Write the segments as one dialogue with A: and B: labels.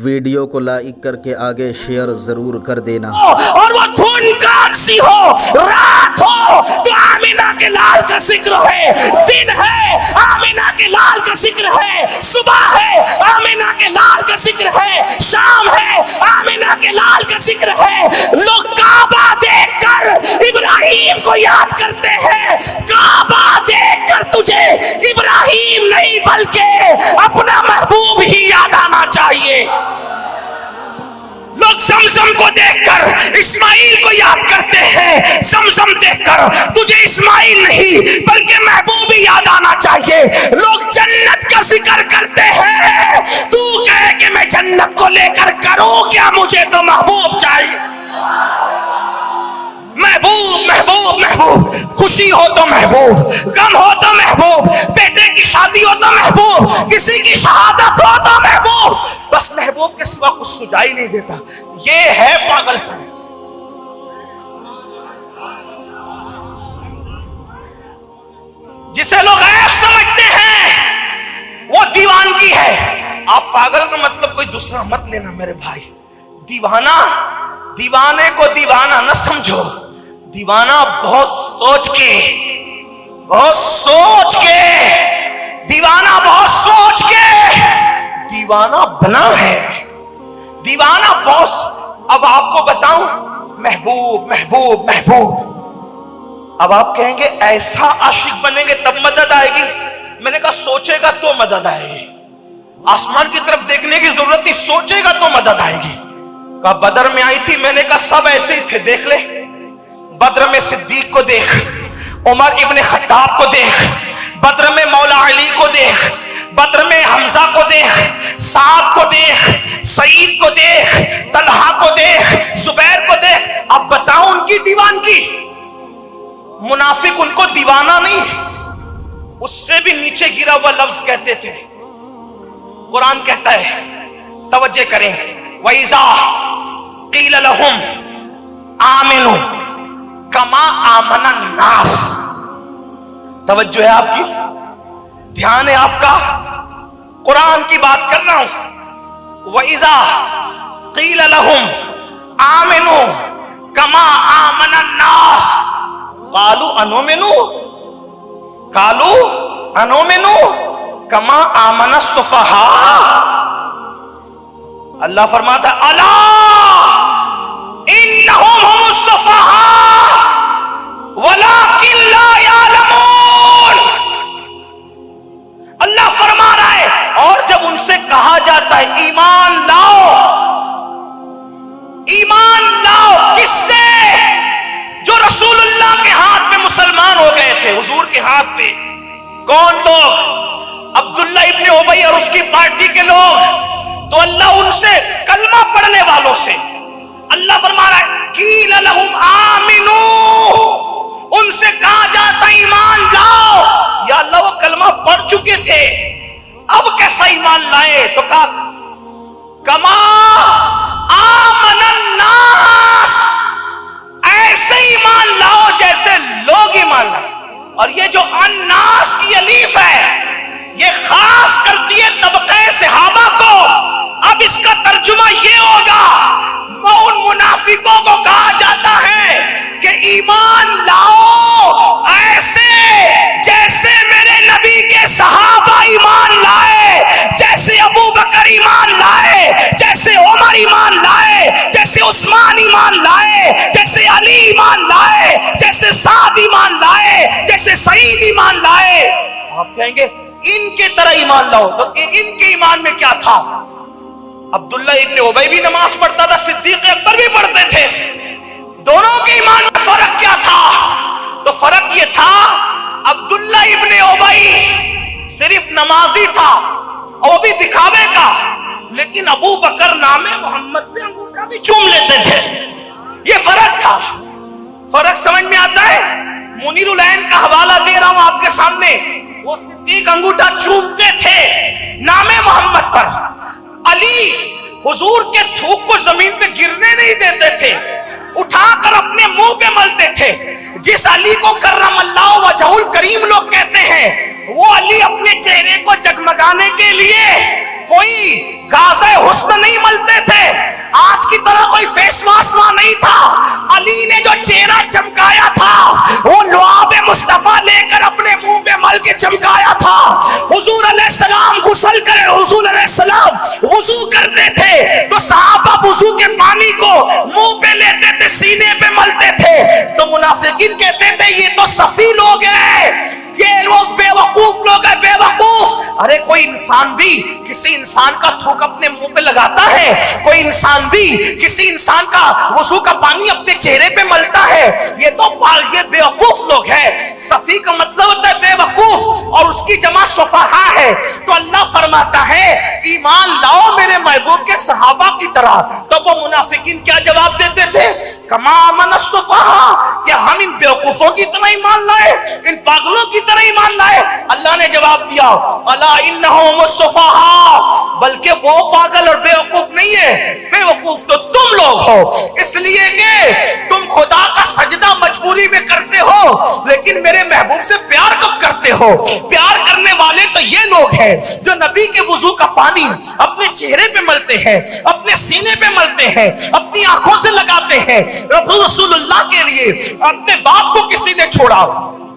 A: Video کو like کر کے آگے شیئر ضرور کر دینا۔
B: اور وہ دھنکار سی ہو، رات ہو تو آمینہ کے لال کا ذکر ہے، دن ہے آمینہ کے لال کا ذکر ہے، صبح ہے آمینہ کے لال کا ذکر ہے، شام ہے آمینہ کے لال کا ذکر ہے۔ لوگ کعبہ دیکھ کر ابراہیم کو یاد کرتے ہیں، کعبہ دیکھ کر تجھے ابراہیم نہیں بلکہ اپنا محبوب ہی یاد آنا چاہیے۔ لوگ زمزم کو دیکھ کر اسماعیل کو یاد کرتے ہیں، زمزم دیکھ کر تجھے اسماعیل نہیں بلکہ محبوب ہی یاد آنا چاہیے۔ لوگ جنت کا ذکر کرتے ہیں، تو کہے کہ میں جنت کو لے کر کروں کیا، مجھے تو محبوب چاہیے۔ محبوب محبوب محبوب، خوشی ہو تو محبوب، غم ہو تو محبوب، بیٹے کی شادی ہو تو محبوب، کسی کی شہادت ہو تو محبوب، بس محبوب کے سوا کچھ سجائی نہیں دیتا۔ یہ ہے پاگل پن۔ جسے لوگ عیب سمجھتے ہیں وہ دیوانگی ہے۔ آپ پاگل کا مطلب کوئی دوسرا مت لینا میرے بھائی۔ دیوانہ، دیوانے کو دیوانہ نہ سمجھو، دیوانہ بہت سوچ کے، بہت سوچ کے، دیوانہ بہت سوچ کے دیوانہ بنا ہے۔ دیوانہ بہت، اب آپ کو بتاؤں، محبوب محبوب محبوب، اب آپ کہیں گے ایسا عاشق بنیں گے تب مدد آئے گی۔ میں نے کہا سوچے گا تو مدد آئے گی، آسمان کی طرف دیکھنے کی ضرورت نہیں، سوچے گا تو مدد آئے گی۔ کہا بدر میں آئی تھی، میں نے کہا سب ایسے ہی تھے، دیکھ لے، بدر میں صدیق کو دیکھ، عمر ابن خطاب کو دیکھ، بدر میں مولا علی کو دیکھ، بدر میں حمزہ کو دیکھ، سعد کو دیکھ، سعید کو دیکھ، طلحہ کو دیکھ، زبیر کو دیکھ۔ اب بتاؤ ان کی دیوانگی۔ منافق ان کو دیوانہ نہیں، اس سے بھی نیچے گرا ہوا لفظ کہتے تھے۔ قرآن کہتا ہے، توجہ کریں، وَإِذَا قِيلَ لَهُمْ آمِنُوا كَمَا آمَنَ النَّاسِ۔ توجہ ہے آپ کی، دھیان ہے آپ کا، قرآن کی بات کر رہا ہوں۔ وَإِذَا قِيلَ لَهُمْ آمِنُوا كَمَا آمَنَ النَّاسِ قَالُوا أَنُؤْمِنُ قَالُوا أَنُؤْمِنُ كَمَا آمَنَ السُّفَهَاءُ۔ اللہ فرماتا ہے الا انہم هم السفہاء ولکن لا یعلمون۔ اللہ فرما رہا ہے، اور جب ان سے کہا جاتا ہے ایمان لاؤ، ایمان لاؤ، کس سے؟ جو رسول اللہ کے ہاتھ میں مسلمان ہو گئے تھے، حضور کے ہاتھ پہ۔ کون لوگ؟ عبداللہ ابن ابی اور اس کی پارٹی کے لوگ۔ تو اللہ ان سے، کلمہ پڑھنے والوں سے، اللہ فرما رہا ہے قیل لہم آمنو، ان سے کہا جاتا ایمان لاؤ۔ یا اللہ وہ کلمہ پڑھ چکے تھے، اب کیسا ایمان لائے؟ تو کہا کما آمن الناس، ایسے ایمان لاؤ جیسے لوگ ایمان لائے۔ اور یہ جو الناس کی الیف ہے، یہ خاص کرتی ہے طبقہ صحابہ کو۔ اب اس کا ترجمہ یہ ہوگا، ان منافقوں کو کہا جاتا ہے کہ ایمان لاؤ ایسے جیسے میرے نبی کے صحابہ ایمان لائے، جیسے ابو بکر ایمان لائے، جیسے عمر ایمان لائے، جیسے عثمان ایمان لائے، جیسے علی ایمان لائے، جیسے سعد ایمان لائے، جیسے سعید ایمان لائے۔ آپ کہیں گے ان کے طرح ایمان لاؤ، تو ان کے ایمان میں کیا تھا؟ عبداللہ ابن ابی بھی نماز پڑھتا تھا، صدیق اکبر بھی پڑھتے تھے، دونوں کے ایمان میں فرق کیا تھا؟ تو فرق یہ تھا، عبداللہ ابن ابی صرف نمازی تھا اور وہ بھی دکھاوے کا، لیکن ابو بکر نام محمد پہ انگوٹھا بھی چوم لیتے تھے۔ یہ فرق تھا۔ فرق سمجھ میں آتا ہے؟ منیر العین کا حوالہ دے رہا ہوں آپ کے سامنے، وہ صدیق انگوٹھا چومتے تھے نام محمد پر، علی حضور کے تھوک کو زمین پہ گرنے نہیں دیتے تھے، اٹھا کر اپنے منہ پہ ملتے تھے۔ جس علی کو کرم اللہ وجہ الکریم لوگ کہتے ہیں، وہ علی اپنے چہرے کو جگمگانے کے لیے کوئی غازہ حسن نہیں ملتا کوئی فیس واش وہاں نہیں تھا. علی نے جو چہرہ چمکایا تھا وہ لعاب مصطفیٰ لے کر اپنے منہ پہ مل کے چمکایا تھا. حضور علیہ السلام غسل کرے، حضور علیہ السلام وضو کرتے تھے تو صحابہ وضو کے پانی کو منہ پہ لیتے تھے، سینے پہ ملتے تھے. تو منافقین کہتے تھے یہ تو صفی لوگ ہیں، یہ لوگ بے وقوف لوگ ہیں، بے وقوف. ارے کوئی انسان بھی کسی انسان کا تھوک اپنے منہ پہ لگاتا ہے، کوئی انسان بھی کسی انسان کا وضو کا پانی اپنے چہرے پہ ملتا ہے. یہ تو یہ بے وقوف لوگ ہیں. صفی کا مطلب ہوتا ہے بے وقوف اور اس کی جمع صفحاء ہے. تو اللہ فرماتا ہے ایمان لاؤ میرے محبوب کے صحابہ کی طرح. تو وہ منافقین کیا جواب دیتے تھے؟ کما آمن الصفحاء، کہ ہم ان بے وقوفوں کی طرح ایمان لائے، ان پاگلوں کی طرح ایمان لائے. اللہ نے جواب دیا الا انہم الصفحاء، بلکہ وہ پاگل اور بے وقوف نہیں ہے، بے وقوف تو تم لوگ ہو. اس لیے کہ تم خدا کا سجدہ مجبوری میں کرتے ہو لیکن میرے محبوب سے پیار کب کرتے ہو؟ پیار کرنے والے تو یہ لوگ ہیں جو نبی کے وضو کا پانی اپنے چہرے پہ ملتے ہیں، اپنے سینے پہ ملتے ہیں، اپنی آنکھوں سے لگاتے ہیں. رسول اللہ کے لیے اپنے باپ کو کسی نے چھوڑا،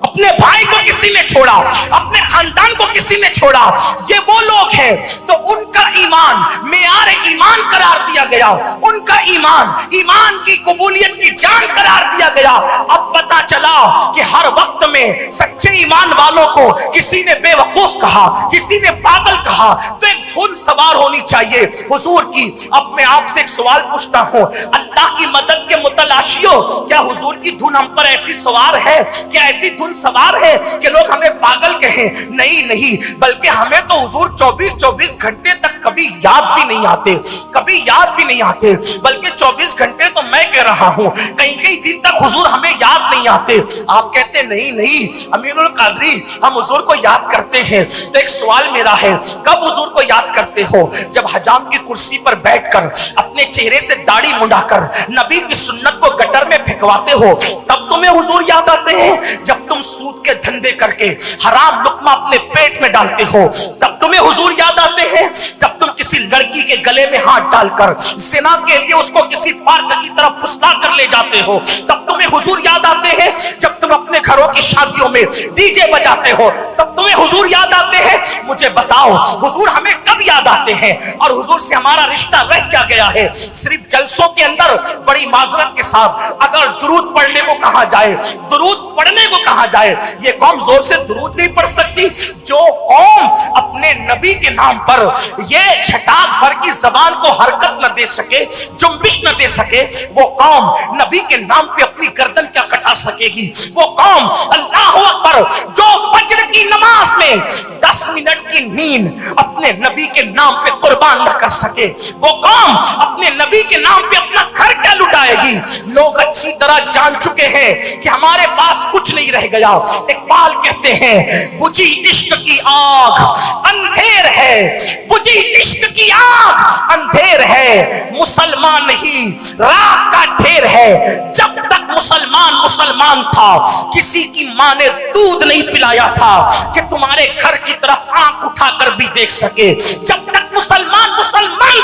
B: اپنے بھائی کو کسی نے چھوڑا، اپنے خاندان کو کسی نے چھوڑا. یہ وہ لوگ ہیں تو ان کا ایمان معیار ایمان قرار دیا گیا، ان کا ایمان ایمان کی قبولیت کی جان قرار دیا گیا. اب پتا چلا کہ ہر وقت میں سچے ایمان والوں کو کسی نے بے وقوف کہا، کسی نے پاگل کہا، تو ایک دھن سوار ہونی چاہیے حضور کی. اب میں آپ سے ایک سوال پوچھتا ہوں، اللہ کی مدد کے متلاشیوں، کیا حضور کی دھن ہم پر ایسی سوار ہے؟ کیا ایسی دھن سوار ہے کہ لوگ ہمیں پاگل کہیں؟ نہیں، بلکہ ہمیں تو حضور 24 گھنٹے تک کبھی یاد بھی نہیں آتے، کبھی یاد بھی نہیں آتے، بلکہ 24 گھنٹے تو میں کہہ رہا ہوں کئی دن تک حضور ہمیں یاد نہیں آتے. آپ کہتے نہیں امین القادری ہم حضور کو یاد کرتے ہیں. تو ایک سوال میرا ہے، کب حضور کو یاد کرتے ہو؟ جب حجام کی کرسی پر بیٹھ کر اپنے چہرے سے داڑھی منڈا کر نبی کی سنت کو گٹر میں پھینکواتے ہو تب تمہیں حضور یاد آتے ہیں. جب تم سود کے دھندے کر کے حرام لقمہ اپنے پیٹ میں ڈالتے ہو تب تمہیں حضور یاد آتے ہیں. جب تم کسی لڑکی کے گلے میں ہاتھ ڈال کر زنا کے لیے اس کو کسی پارک کی طرف پھسلا کر لے جاتے ہو تب تمہیں حضور یاد آتے ہیں. جب تم اپنے گھروں کی شادیوں میں ڈی جے بجاتے ہو تب تمہیں حضور یاد آتے ہیں. مجھے بتاؤ حضور ہمیں کب یاد آتے ہیں اور حضور سے ہمارا رشتہ رہ کیا گیا ہے؟ صرف جلسوں کے اندر بڑی معذرت کے ساتھ اگر درود پڑھنے کو کہا جائے، درود پڑھنے کو کہا جائے، یہ قوم زور سے درود نہیں پڑھ سکتی. جو قوم اپنے نبی کے نام پر یہ چھٹاک بھر کی زبان کو حرکت نہ دے سکے، جنبش نہ دے سکے، وہ قوم نبی کے نام پہ اپنی گردن کیا کٹا سکے گی؟ وہ قوم اللہ اکبر جو فجر کی نماز میں 10 منٹ کی نیند اپنے نبی کے نام پہ قربان نہ کر سکے، وہ قوم اپنے نبی کے نام پہ اپنا گھر کیا لٹائے گی؟ لوگ اچھی طرح جان چکے ہیں کہ ہمارے پاس کچھ نہیں رہ گیا. اقبال کہتے ہیں بجھی عشق کی آگ اندھیر ہے، بجھی عشق کی آگ اندھیر ہے، مسلمان نہیں راہ کا ڈھیر ہے. جب تک مسلمان تھا کسی کی ماں نے دودھ نہیں پلایا تھا کہ تمہارے گھر کی طرف آنکھ اٹھا کر بھی دیکھ سکے. جب تک مسلمان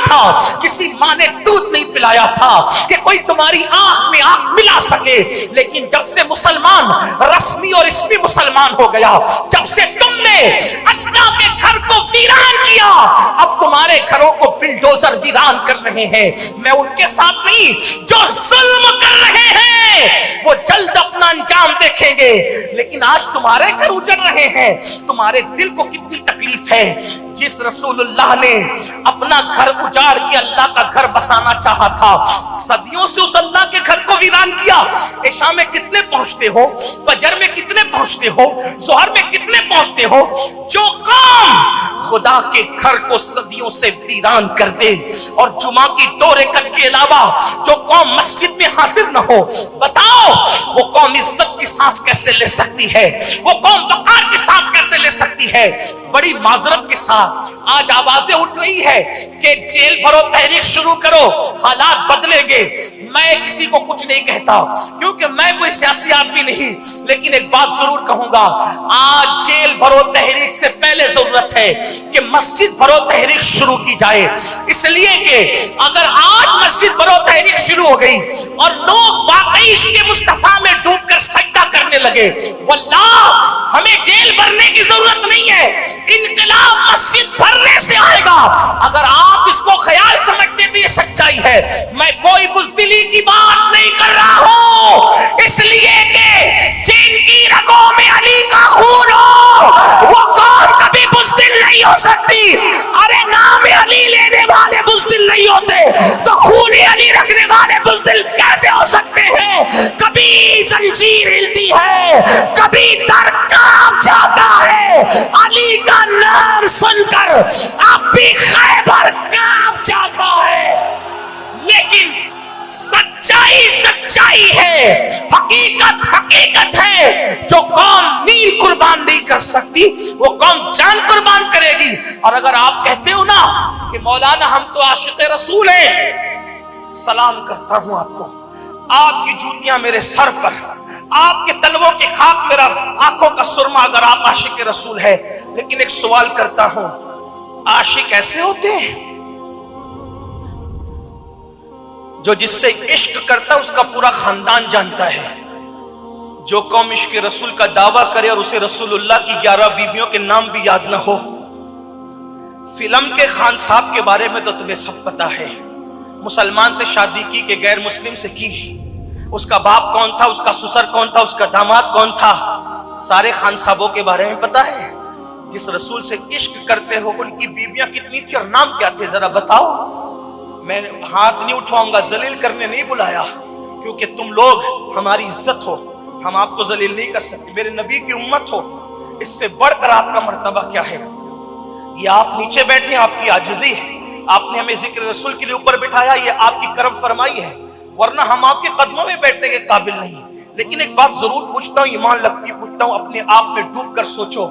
B: تھا کسی ماں نے دودھ نہیں پلایا تھا کہ کوئی تمہاری آنکھ میں آنکھ ملا سکے. لیکن جب سے مسلمان رسمی اور اسمی مسلمان ہو گیا، جب سے تم نے اللہ کے گھر کو ویران کیا، اب تمہارے گھروں کو بلڈوزر ویران کر رہے ہیں. میں ان کے ساتھ نہیں جو ظلم کر رہے ہیں وہ جلد اپنا انجام دیکھیں گے. لیکن آج تمہارے گھر اجڑ رہے ہیں، تمہارے دل کو کتنی تکلیف ہے. جس رسول اللہ نے اپنا گھر اجاڑ کے اللہ کا گھر بسانا چاہا تھا، صدیوں سے اس اللہ کے گھر کو ویران کیا. عشاء میں کتنے پہنچتے ہو؟ فجر میں کتنے پہنچتے ہو؟ ظہر میں کتنے پہنچتے ہو؟ جو قوم خدا کے گھر کو صدیوں سے ویران کر دے اور جمعہ کی 2 رکعت کے علاوہ جو قوم مسجد میں حاضر نہ ہو، بتاؤ وہ قوم عزت کی سانس کیسے لے سکتی ہے؟ وہ قوم وقار کی سانس کیسے لے سکتی ہے؟ بڑی معذرت کے ساتھ آج آوازیں اٹھ رہی ہے کہ جیل بھرو تحریک شروع کرو حالات بدلیں گے. میں کسی کو کچھ نہیں کہتا کیونکہ میں کوئی سیاسی آدمی نہیں, لیکن ایک بات ضرور کہوں گا, آج جیل بھرو تحریک سے پہلے ضرورت ہے کہ مسجد بھرو تحریک شروع کی جائے. اس لیے کہ اگر آج مسجد بھرو تحریک شروع ہو گئی اور لوگ واقعی عشق مصطفیٰ میں ڈوب کر سجدہ کرنے لگے, واللہ ہمیں جیل بھرنے کی ضرورت نہیں ہے, انقلاب مسجد بھرنے سے آئے گا. اگر آپ اس کو خیال سمجھتے تو یہ سچائی ہے. میں کوئی بزدلی کی بات نہیں کر رہا ہوں, اس لیے کہ جن کی رگوں میں علی کا خون ہو وہ قوم کبھی بزدل نہیں ہو سکتی. ارے نام علی لینے والے بزدل نہیں ہوتے تو خون علی رکھنے والے بزدل کیسے ہو سکتے ہیں؟ کبھی زنجیر ہلتی ہے, کبھی در کانپ جاتا ہے. علی کا نام سن کر اب بھی خیبر کانپ جاتا ہے. لیکن سچائی سچائی ہے, حقیقت حقیقت ہے. جو قوم نیل قربان نہیں کر سکتی وہ قوم جان قربان کرے گی. اور اگر آپ کہتے ہو نا کہ مولانا ہم تو عاشق رسول ہیں, سلام کرتا ہوں آپ کو, آپ کی جوتیاں میرے سر پر, آپ کے تلووں کے خاک میرا آنکھوں کا سرما اگر آپ عاشق رسول ہے. لیکن ایک سوال کرتا ہوں, عاشق ایسے ہوتے ہیں جو جس سے عشق کرتا ہے اس کا پورا خاندان جانتا ہے. جو قوم عشق رسول کا دعویٰ کرے اور اسے رسول اللہ کی 11 بیویوں کے نام بھی یاد نہ ہو. فلم کے خان صاحب کے بارے میں تو تمہیں سب پتا ہے, مسلمان سے شادی کی کہ غیر مسلم سے کی, اس کا باپ کون تھا, اس کا سسر کون تھا, اس کا داماد کون تھا, سارے خان صاحبوں کے بارے میں پتا ہے. جس رسول سے عشق کرتے ہو ان کی بیویاں کتنی تھی اور نام کیا تھے ذرا بتاؤ. میں ہاتھ نہیں اٹھاؤں گا, ذلیل کرنے نہیں بلایا, کیونکہ تم لوگ ہماری عزت ہو, ہم آپ کو ذلیل نہیں کر سکتے. میرے نبی کی امت ہو, اس سے بڑھ کر آپ کا مرتبہ کیا ہے؟ یہ آپ نیچے بیٹھے, آپ کی عاجزی ہے, آپ نے ہمیں ذکر رسول کے لیے اوپر بٹھایا, یہ آپ کی کرم فرمائی ہے, ورنہ ہم آپ کے قدموں میں بیٹھنے کے قابل نہیں. لیکن ایک بات ضرور پوچھتا ہوں, ایمان لگتی پوچھتا ہوں, اپنے آپ میں ڈوب کر سوچو,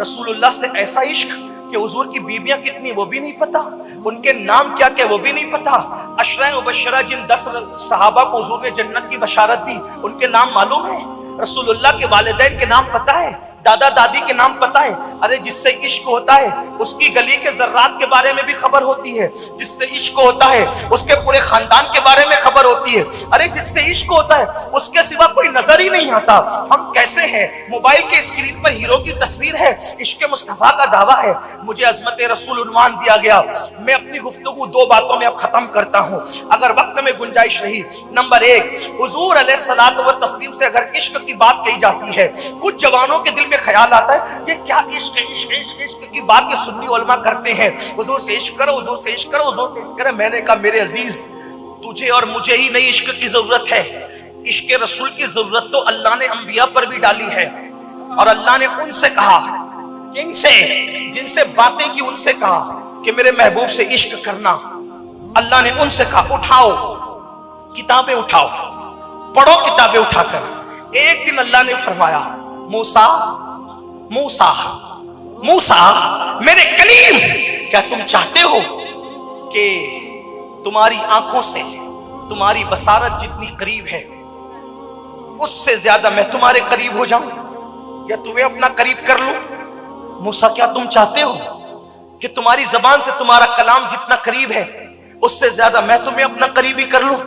B: رسول اللہ سے ایسا عشق کہ حضور کی بیویاں کتنی وہ بھی نہیں پتا, ان کے نام کیا کیا وہ بھی نہیں پتا. عشرہ مبشرہ جن 10 صحابہ کو حضور نے جنت کی بشارت دی ان کے نام معلوم ہے. رسول اللہ کے والدین کے نام پتا ہے, دادا دادی کے نام پتا ہے. ارے جس سے عشق ہوتا ہے اس کی گلی کے ذرات کے بارے میں بھی خبر ہوتی ہے, جس سے عشق ہوتا ہے اس کے پورے خاندان کے بارے میں خبر ہوتی ہے. ارے جس سے عشق ہوتا ہے اس کے سوا کوئی نظر ہی نہیں آتا. ہم کیسے ہیں, موبائل کے اسکرین پر ہیرو کی تصویر ہے, عشق مصطفیٰ کا دعویٰ ہے. مجھے عظمت رسول عنوان دیا گیا, میں اپنی گفتگو 2 باتوں میں اب ختم کرتا ہوں اگر وقت میں گنجائش رہی. نمبر 1, حضور علیہ الصلوۃ والتسلیم سے اگر عشق کی بات کہی جاتی ہے, کچھ جوانوں کے دل میں خیال آتا ہے یہ کیا عشق عشق عشق عشق کی بات یہ سنی علماء کرتے ہیں, حضور سے عشق کرو, حضور سے عشق کرو, حضور سے عشق کرو. میں نے کہا میرے عزیز, تجھے اور مجھے ہی نہیں عشق کی ضرورت ہے, عشق رسول کی ضرورت تو اللہ نے انبیاء پر بھی ڈالی ہے. اور اللہ نے ان سے کہا, کن سے, جن سے باتیں کی ان سے کہا کہ میرے محبوب سے عشق کرنا. اللہ نے ان سے کہا اٹھاؤ کتابیں, اٹھاؤ پڑھو کتابیں اٹھا کر. ایک دن اللہ نے فرمایا موسیٰ موسیٰ موسیٰ میرے کلیم, کیا تم چاہتے ہو کہ تمہاری آنکھوں سے تمہاری بصارت جتنی قریب ہے اس سے زیادہ میں تمہارے قریب ہو جاؤں یا تمہیں اپنا قریب کر لوں؟ موسیٰ کیا تم چاہتے ہو کہ تمہاری زبان سے تمہارا کلام جتنا قریب ہے اس سے زیادہ میں تمہیں اپنا قریبی کر لوں؟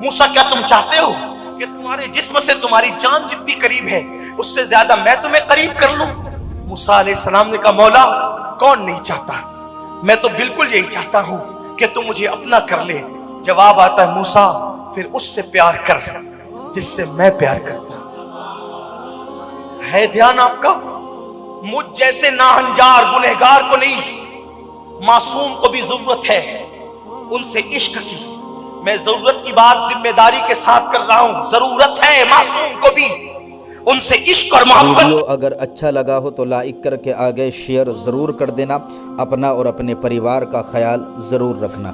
B: موسیٰ کیا تم چاہتے ہو کہ تمہارے جسم سے تمہاری جان جتنی قریب ہے اس سے زیادہ میں تمہیں قریب کر لوں؟ موسیٰ علیہ السلام نے کہا مولا کون نہیں چاہتا, میں تو بالکل یہی چاہتا ہوں کہ تم مجھے اپنا کر لے. جواب آتا ہے موسیٰ پھر اس سے پیار کر جس سے میں پیار کرتا ہوں. ہے دھیان آپ کا؟ مجھ جیسے ناہنجار گنہگار کو نہیں, معصوم کو بھی ضرورت ہے ان سے عشق کی. میں ضرورت کی بات ذمہ داری کے ساتھ کر رہا ہوں, ضرورت ہے معصوم کو بھی ان سے عشق اور محبت.
A: ویڈیو اگر اچھا لگا ہو تو لائک کر کے آگے شیئر ضرور کر دینا. اپنا اور اپنے پریوار کا خیال ضرور رکھنا.